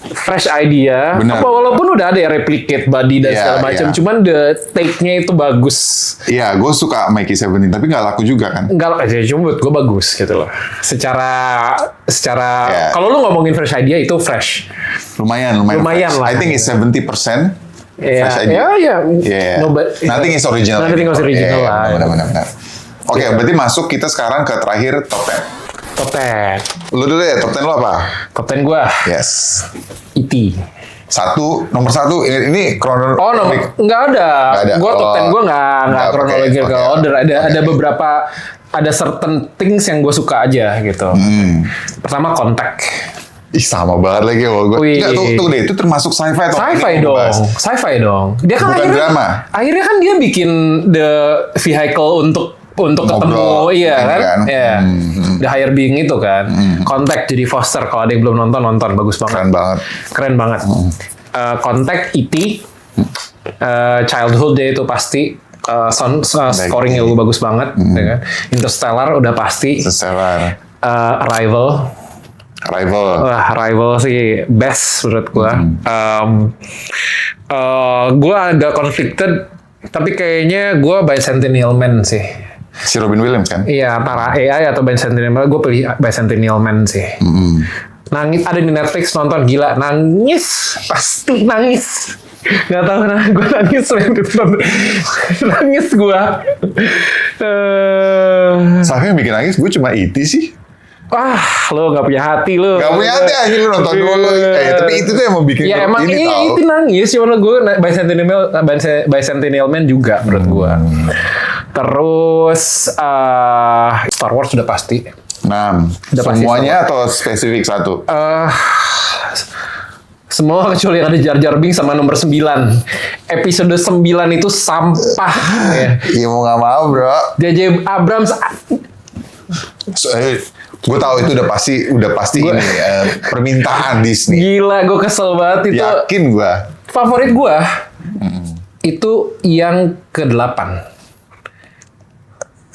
Fresh idea. Benar. Walaupun udah ada ya replicate body dan Iya, segala macam, iya. cuman the take-nya itu bagus. Iya, gue suka Mikey 17, tapi nggak laku juga kan? Enggak aja, cuma buat gue bagus gitu loh. Secara Yeah. kalau lu ngomongin fresh idea itu fresh. Lumayan Lumayan fresh. lah. I think it's 70% Iya, fresh idea. iya. Yeah. No, but- Nothing is original. Nothing is original lah. Benar. Oke, berarti masuk kita sekarang ke terakhir top 10. Top 10. Lu dulu ya, top 10 lu apa? Top 10 gue Yes. E.T. Nomor satu, ini kronologi. Oh, no, nggak ada. Nggak ada. Gue top 10 gue nggak Nggak, chronological oke. order. Ada beberapa, ada certain things yang gue suka aja gitu. Pertama Contact. Ih, sama banget lagi sama gue. Wih. Enggak, tuh deh, itu termasuk sci-fi atau Sci-fi ini yang dong, dibahas? sci-fi dong. Dia kan Bukan drama. Akhirnya kan dia bikin the vehicle untuk ketemu, Ngobrol, iya ini kan? kan. Iya. The Higher Being itu kan. Contact Jodie Foster. Kalau ada yang belum nonton, bagus banget. Keren banget. Contact, E.T. Childhood dia itu pasti. Scoringnya bagus banget, ya kan? Interstellar udah pasti. Stellar. Arrival. Wah, Arrival sih best menurut gua. Gua agak conflicted, tapi kayaknya gua Bicentennial Man sih. Si Robin Williams kan? Iya, antara AI atau Bicentennial Man. Gua pilih Bicentennial Man sih. Nangis, ada di Netflix, nonton, gila. Nangis, pasti nangis. Gak tahu gue nangis nangis gue. Sampai yang bikin nangis gue cuma E.T. sih. Wah, lo gak punya hati lo. Gak punya hati aja lu nonton dulu. Tapi itu tuh yang mau bikin Ya emang ini tau. itu nangis. Cuma gue Bicentennial Man juga menurut gue. Terus Star Wars sudah pasti. Nah, Udah pasti semuanya atau spesifik satu? Semua kecuali yang ada Jar Jar Binks sama nomor 9. Episode 9 itu sampah. Ya. Iya mau nggak mau bro. J.J. Abrams Gue tahu itu udah pasti ini permintaan Disney. gila, gue kesel banget itu. Yakin gue. Favorit gue itu yang ke-8.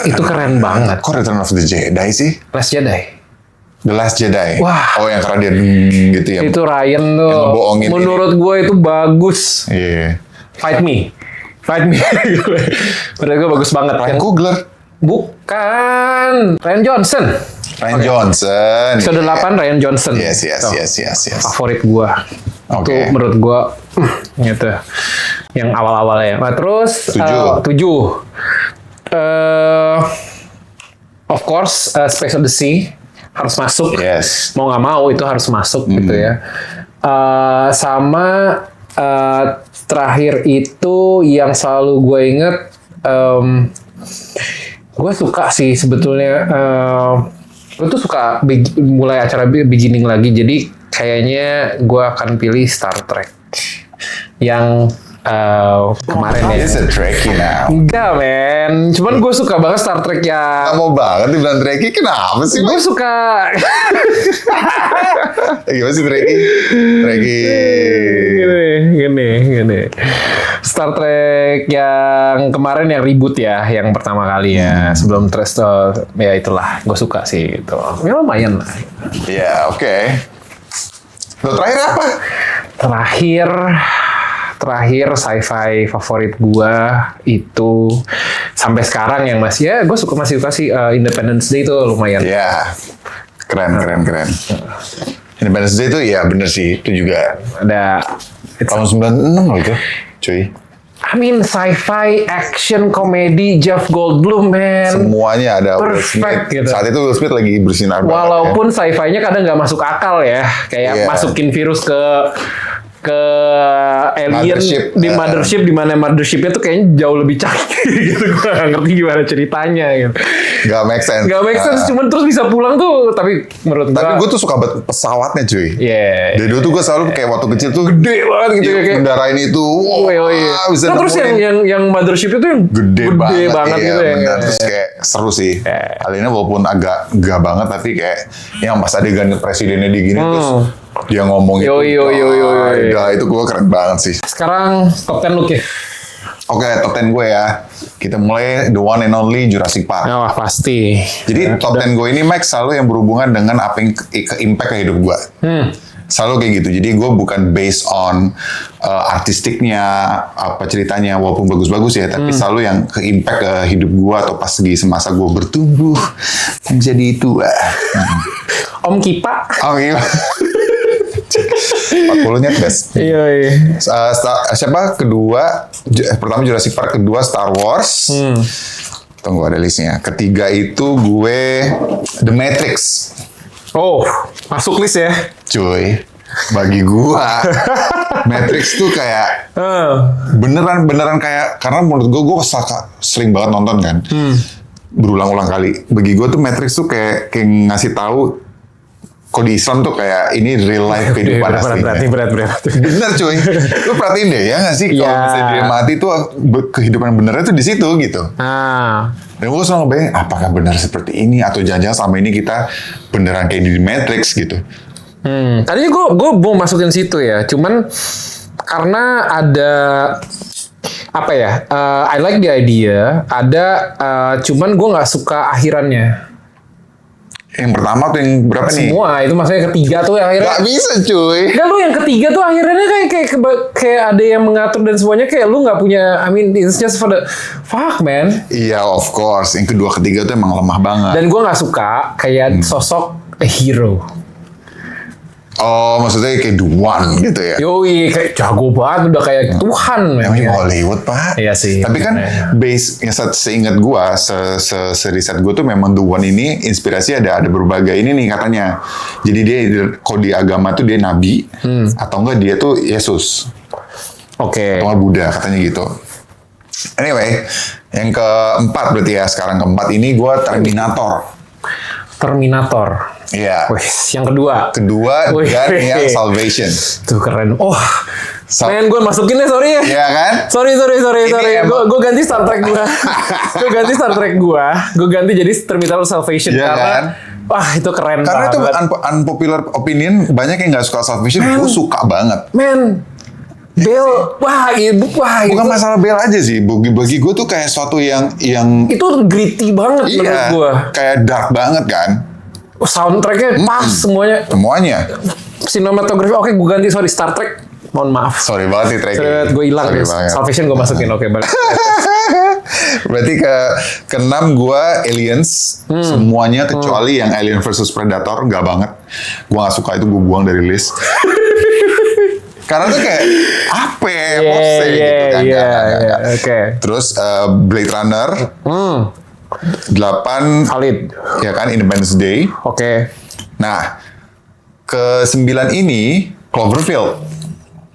Itu keren banget. Kok Return of the Jedi sih? Last Jedi. The Last Jedi. Wah. Oh yang karena dia gitu ya. Itu Ryan tuh. Yang ngebohongin Menurut gue itu bagus. Iya. Fight me. Menurut gue bagus banget. Ryan Coogler. Bukan. Ryan Johnson. Ryan Johnson. Episode 8 Ryan Johnson. Yes. Tuh, favorit gua. Oke. Itu menurut gua gitu. Yang awal-awalnya. Nah, terus 7. 7. Of course, Space Odyssey harus masuk. Yes. Mau nggak mau itu harus masuk gitu ya. Sama terakhir itu yang selalu gue inget, gue suka sih sebetulnya. Gue tuh suka mulai acara beginning lagi, jadi kayaknya gue akan pilih Star Trek yang kemarin ya. It's a Trekkie now. Enggak, men. Cuman gue suka banget Star Trek yang... Kamu banget dibilang Trekkie, kenapa sih? Gue suka... Gimana sih Trekkie? Gini. Star Trek yang kemarin yang reboot ya, yang pertama kali ya. Sebelum ya itulah, gue suka sih itu. Ya lumayan lah. Ya, oke. Lo terakhir apa? Terakhir sci-fi favorit gua itu sampai sekarang yang masih ya gue masih suka sih Independence Day itu lumayan. Ya, keren. Independence Day itu ya bener sih, itu juga Ada tahun 96 loh itu, cuy. I mean sci-fi action komedi Jeff Goldblum man. Semuanya ada Will Perfect Smith. gitu. Saat itu Will Smith lagi bersinar banget. Walaupun sci-fi-nya kadang nggak masuk akal ya, kayak Iya. masukin virus ke alien Mothership. di mothership, di mana mothershipnya tuh kayaknya jauh lebih canggih gitu. Gue nggak ngerti gimana ceritanya gitu. Gak make sense. Gak make sense, cuman terus bisa pulang tuh. Tapi menurut Tapi gue tuh suka banget pesawatnya cuy. yeah. Dari dulu tuh gue selalu kayak waktu kecil tuh Gede banget gitu ya kayak. mendarain itu. Wah, bisa Nah, terus nemuin. yang mothership itu yang Gede banget gitu iya, ya. bener. Terus kayak seru sih. Aliennya walaupun agak gak banget tapi kayak yang pas adegan presidennya digini terus dia ngomong Yo. itu gue keren banget sih. Sekarang top 10 look ya. Oke, top 10 gue ya. Kita mulai the one and only Jurassic Park. Wah pasti. Jadi top 10 gue ini Max selalu yang berhubungan dengan apa yang impact ke hidup gue. Selalu kayak gitu. Jadi gue bukan based on artistiknya, apa ceritanya, walaupun bagus-bagus ya, tapi selalu yang ke impact ke hidup gue atau pas di semasa gue bertumbuh menjadi tua. Om Kipa. Oh iya. 40-nya best. Iya. Siapa? Kedua, pertama Jurassic Park, kedua Star Wars. Tunggu ada listnya. Ketiga itu gue The Matrix. Oh, masuk list ya. Cuy, bagi gua Matrix tuh kayak beneran kayak, karena menurut gua sering banget nonton kan, berulang-ulang kali. Bagi gua tuh Matrix tuh kayak ngasih tahu kok di Islam tuh kayak ini real life kehidupan asli. Berat. Bener cuy, lu perhatiin deh ya nggak sih kalau misalnya dia mati tuh kehidupan benernya tuh di situ gitu. Dan gue selalu bayangin apakah benar seperti ini atau jangan-jangan selama ini kita beneran kayak di Matrix gitu. Tadinya gue mau masukin situ ya, cuman karena ada apa ya, I like the idea, ada cuman gue nggak suka akhirannya. Yang pertama tuh yang berapa nih? Semua itu maksudnya ketiga tuh akhirnya. Gak bisa cuy. Enggak, lu yang ketiga tuh akhirnya kayak ada yang mengatur dan semuanya kayak lu nggak punya. I mean it's just for the fuck man. Iya of course. Yang kedua ketiga tuh emang lemah banget. Dan gue nggak suka kayak sosok hero. Oh maksudnya kayak The One gitu ya? Yoi, kayak jago banget, udah kayak Tuhan. Namanya Hollywood pak. Iya sih. Tapi kan base yang seingat gue, seriset gue tuh memang The One ini inspirasi ada berbagai ini nih katanya. Jadi dia kalau di agama tuh dia nabi atau enggak dia tuh Yesus. Oke. Atau enggak Buddha katanya gitu. Anyway, yang keempat berarti ya sekarang keempat ini gue Terminator. Iya. Wih, yang kedua. Dan yang Salvation. Tuh keren. Oh, men gue masukin deh, sorry ya. Iya kan? Sorry. Gue ganti Star Trek gue. Gue ganti jadi Terminator Salvation Iya karena kan? wah itu keren Karena banget. itu unpopular opinion, banyak yang nggak suka Salvation. Gue suka banget. Men, Bel, Bukan masalah Bel aja sih. Bagi gue tuh kayak suatu yang itu gritty banget menurut iya, gue. kayak dark banget kan. Soundtracknya pas semuanya. Sinematografi, oke gue ganti, sorry, Star Trek. Mohon maaf. Sorry banget nih tracknya. Gue hilang ya. Salvation gue masukin, oke balik. Berarti ke-6 gue Aliens. Semuanya kecuali yang Alien versus Predator. Nggak banget. Gue nggak suka itu, gue buang dari list. Karena tuh kayak apa gitu kan. Oke. Terus Blade Runner. 8 Valid. Ya kan, Independence Day. Oke. Nah, ke-9 ini Cloverfield.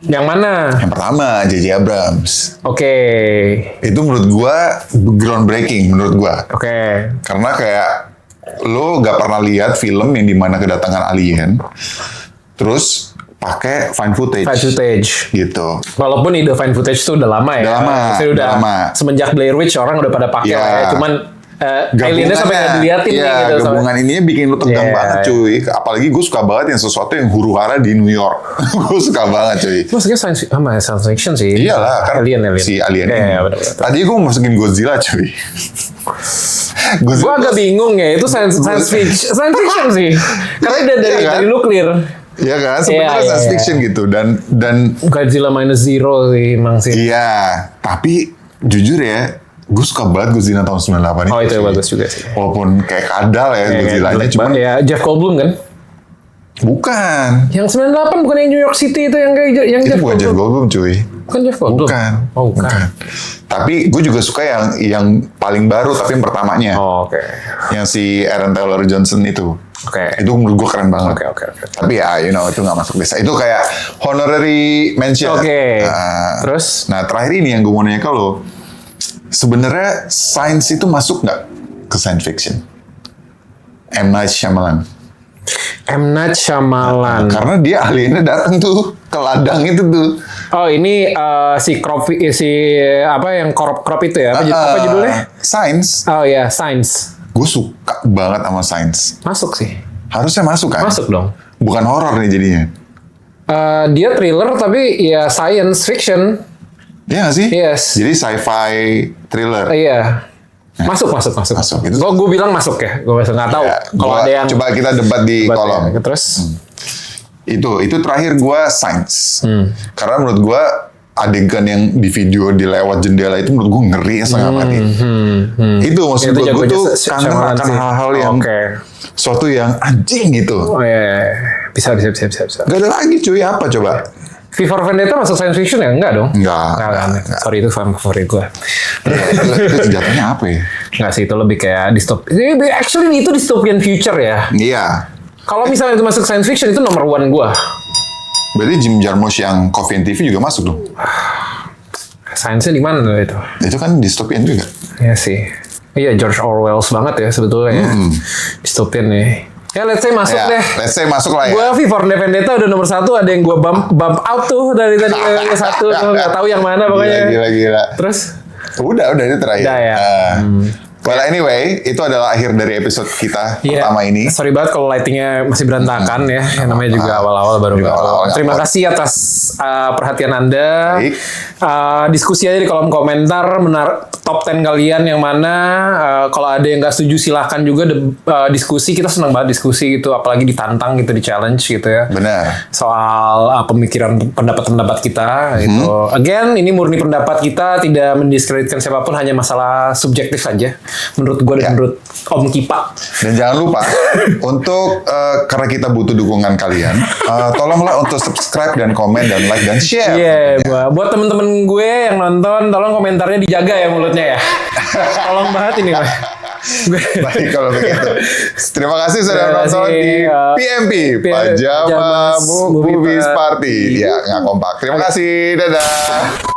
Yang mana? Yang pertama J.J. Abrams. Oke. Itu menurut gua groundbreaking menurut gua. Oke. Karena kayak lo gak pernah lihat film yang dimana kedatangan alien, terus pakai fine footage. Fine footage. Gitu. Walaupun ide fine footage itu udah lama ya. Udah lama. Semenjak Blair Witch orang udah pada pakai lah ya. Cuman aliennya sampai nggak diliatin nih gitu. Gabungan ininya bikin lu tegang banget cuy. Apalagi gue suka banget yang sesuatu yang huru-hara di New York. Gue suka banget cuy. Maksudnya science fiction sih. Iyalah kan. Alien. Si alien ini. Bener. Tadi gue masukin Godzilla cuy. Gue agak bingung ya. Itu science fiction sih. Karena dari nuklir. Iya kan, sebenarnya science fiction gitu dan Godzilla minus zero sih emang sih. Iya, tapi jujur ya, gue suka banget Godzilla tahun 98 itu. Oh itu bagus juga sih. Walaupun kayak kadal ya Godzilla-nya, cuman ya Jeff Goldblum kan? Bukan. Yang 98 bukan yang New York City itu yang kayak yang itu bukan Jeff Goldblum cuy. Bukan Jeff Goldblum. Bukan. Oh bukan. Tapi gue juga suka yang paling baru tapi yang pertamanya. Oh oke. Yang si Aaron Taylor Johnson itu. Oke. Itu menurut gue keren banget. Oke. Tapi ya, itu nggak masuk desa. Itu kayak honorary mention. Oke. Terus? Nah, terakhir ini yang gue mau nanya ke lo. Sebenarnya sains itu masuk nggak ke science fiction? M. Night Shyamalan. Karena dia aliennya datang tuh ke ladang itu tuh. Oh ini si yang crop itu ya? Apa judulnya? Science. Oh ya, Science. Gue suka banget sama sains. Masuk sih. Harusnya masuk kan? Masuk dong. Bukan horor nih jadinya. Dia thriller tapi ya science fiction. Iya nggak sih? Yes. Jadi sci-fi thriller. Iya. Masuk. Itu. Gue bilang masuk ya. Gue nggak tahu. Ya, kalau ada yang coba kita debat di kolom. Ya. Terus itu terakhir gue sains. Karena menurut gue adegan yang di video di lewat jendela itu menurut gue ngeri setengah mati. Itu maksud gue tuh kangen akan hal-hal yang suatu yang anjing gitu. Oh iya. Bisa. Gak ada lagi cuy, apa coba? V for Vendetta masuk science fiction ya? Enggak dong? Enggak. Sorry, itu film favorit gue. Itu senjatanya apa ya? Enggak sih, itu lebih kayak dystopian. Actually itu dystopian future ya. Iya. Kalau misalnya itu masuk science fiction, itu nomor 1 gue. Berarti Jim Jarmusch yang Coffee and TV juga masuk dong? Sainsnya di mana itu? Itu kan dystopian juga. Iya sih. Iya, George Orwell banget ya sebetulnya. Dystopian nih. Ya, let's say masuk deh. Let's say masuk lah ya. Gue V for Vendetta udah nomor 1, ada yang gue bump out tuh dari tadi ke 1. Gue nggak tahu yang mana pokoknya. Gila. Terus? Udah itu terakhir. Udah ya. Well anyway, itu adalah akhir dari episode kita pertama ini. Sorry banget kalau lightingnya masih berantakan ya. Yang namanya juga awal-awal baru. Terima kasih atas perhatian Anda. Baik. Diskusi aja di kolom komentar. Top 10 kalian yang mana. Kalau ada yang nggak setuju silahkan juga diskusi. Kita senang banget diskusi gitu. Apalagi ditantang gitu, di challenge gitu ya. Benar. Soal pemikiran pendapat kita gitu. Again, ini murni pendapat kita. Tidak mendiskreditkan siapapun. Hanya masalah subjektif saja. Menurut gue dan menurut Om Kipa. Dan jangan lupa untuk karena kita butuh dukungan kalian, tolonglah untuk subscribe dan komen dan like dan share. Iya, buat temen-temen gue yang nonton, tolong komentarnya dijaga ya mulutnya ya. Tolong banget ini, Pak. Baik kalau begitu. Terima kasih sudah nonton di PMP, Pajama Movies Party. Ya, nggak kompak. Terima kasih. Dadah.